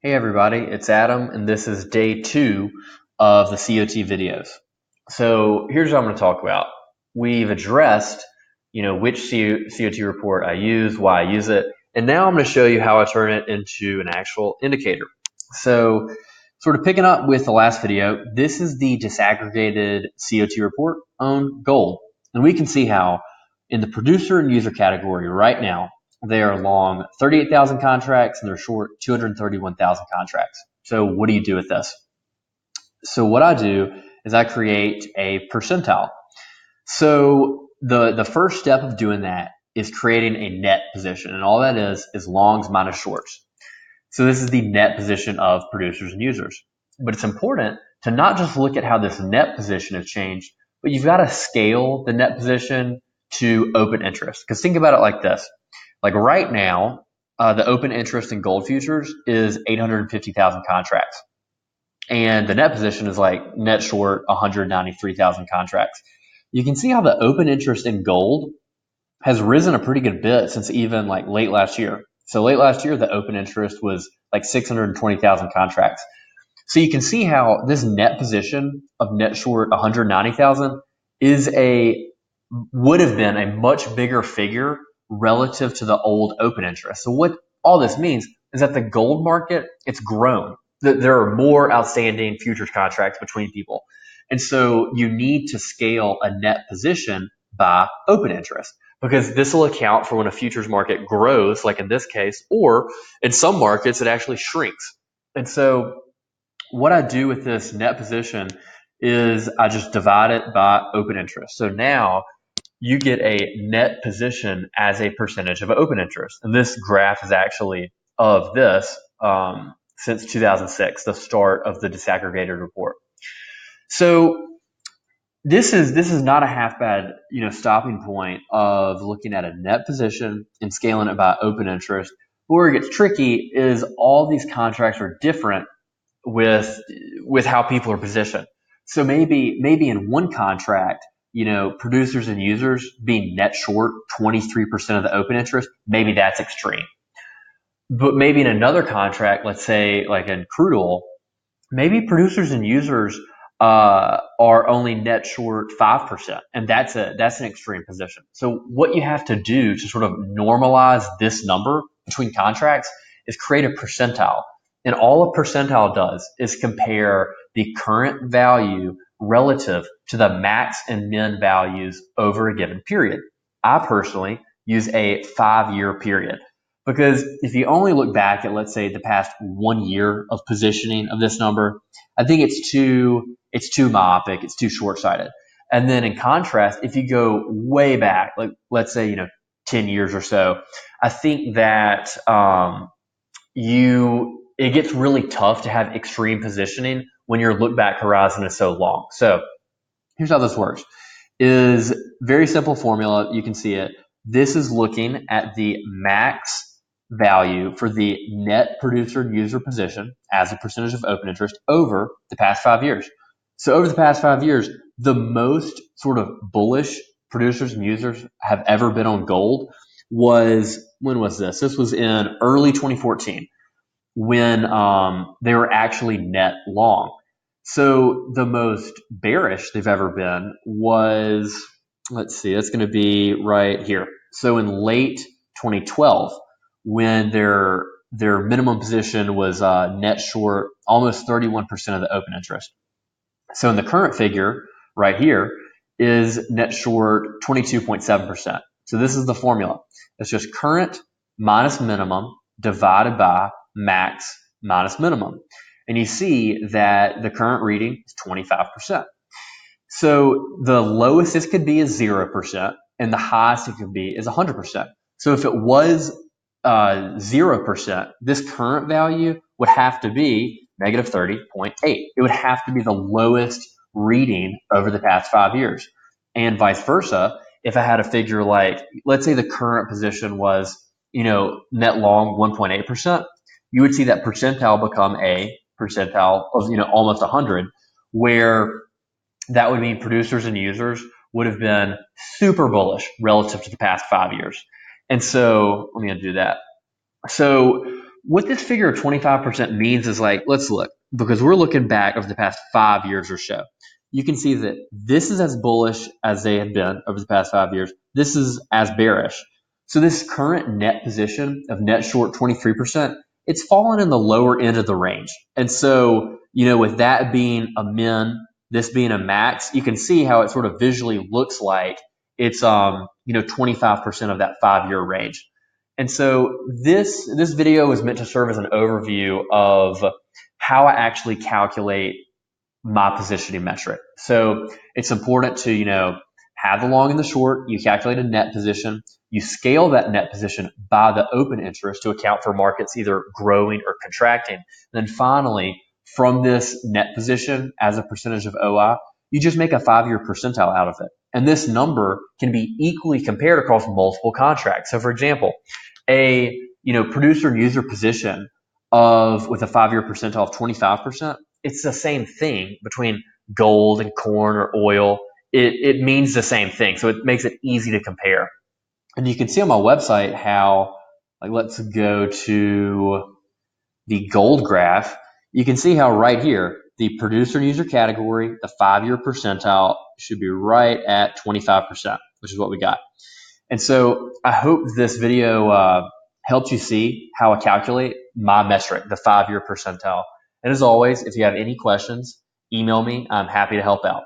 Hey everybody, it's Adam, and this is day 2 of the CoT videos. So here's what I'm going to talk about. We've addressed, which CoT report I use, why I use it, and now I'm going to show you how I turn it into an actual indicator. So sort of picking up with the last video, this is the disaggregated CoT report on gold. And we can see how in the producer and user category right now, they are long 38,000 contracts and they're short 231,000 contracts. So what do you do with this? So what I do is I create a percentile. So the first step of doing that is creating a net position. And all that is longs minus shorts. So this is the net position of producers and users. But it's important to not just look at how this net position has changed, but you've got to scale the net position to open interest. Because think about it like this. Like right now, the open interest in gold futures is 850,000 contracts. And the net position is like net short 193,000 contracts. You can see how the open interest in gold has risen a pretty good bit since even like late last year. So late last year, the open interest was like 620,000 contracts. So you can see how this net position of net short 190,000 would have been a much bigger figure relative to the old open interest. So what all this means is that the gold market, it's grown. There are more outstanding futures contracts between people. And so you need to scale a net position by open interest, because this will account for when a futures market grows, like in this case, or in some markets, it actually shrinks. And so what I do with this net position is I just divide it by open interest. So now you get a net position as a percentage of open interest. And this graph is actually of this since 2006, the start of the disaggregated report. So this is not a half bad stopping point of looking at a net position and scaling it by open interest. But where it gets tricky is all these contracts are different with how people are positioned. So maybe in one contract, producers and users being net short 23% of the open interest, maybe that's extreme. But maybe in another contract, let's say like in crude oil, maybe producers and users are only net short 5%, and that's an extreme position. So what you have to do to sort of normalize this number between contracts is create a percentile. And all a percentile does is compare the current value relative to the max and min values over a given period. I personally use a 5-year period, because if you only look back at, let's say, the past 1 year of positioning of this number, I think it's too myopic, it's too short-sighted. And then in contrast, if you go way back, like let's say 10 years or so, I think that it gets really tough to have extreme positioning when your look back horizon is so long. So here's how this works. Is very simple formula. You can see it. This is looking at the max value for the net producer user position as a percentage of open interest over the past 5 years. So over the past 5 years, the most sort of bullish producers and users have ever been on gold was, when was this? This was in early 2014. When they were actually net long. So the most bearish they've ever been was, let's see, that's going to be right here. So in late 2012, when their minimum position was net short almost 31% of the open interest. So in the current figure right here is net short 22.7%. So this is the formula. It's just current minus minimum divided by max minus minimum. And you see that the current reading is 25%. So the lowest this could be is 0%, and the highest it could be is 100%. So if it was 0%, this current value would have to be negative 30.8. It would have to be the lowest reading over the past 5 years. And vice versa, if I had a figure like, let's say the current position was, net long 1.8%, you would see that percentile become a percentile of, almost 100, where that would mean producers and users would have been super bullish relative to the past 5 years. And so let me undo that. So what this figure of 25% means is like, let's look, because we're looking back over the past 5 years or so. You can see that this is as bullish as they have been over the past 5 years. This is as bearish. So this current net position of net short 23%, it's fallen in the lower end of the range. And so, with that being a min, this being a max, you can see how it sort of visually looks like it's 25% of that 5-year range. And so this video is meant to serve as an overview of how I actually calculate my positioning metric. So it's important to, have the long and the short. You calculate a net position. You scale that net position by the open interest to account for markets either growing or contracting. And then finally, from this net position as a percentage of OI, you just make a 5-year percentile out of it. And this number can be equally compared across multiple contracts. So for example, a producer and user position with a 5-year percentile of 25%, it's the same thing between gold and corn or oil. It means the same thing. So it makes it easy to compare. And you can see on my website how, let's go to the gold graph. You can see how right here, the producer and user category, the 5-year percentile should be right at 25%, which is what we got. And so I hope this video helped you see how I calculate my metric, the 5-year percentile. And as always, if you have any questions, email me. I'm happy to help out.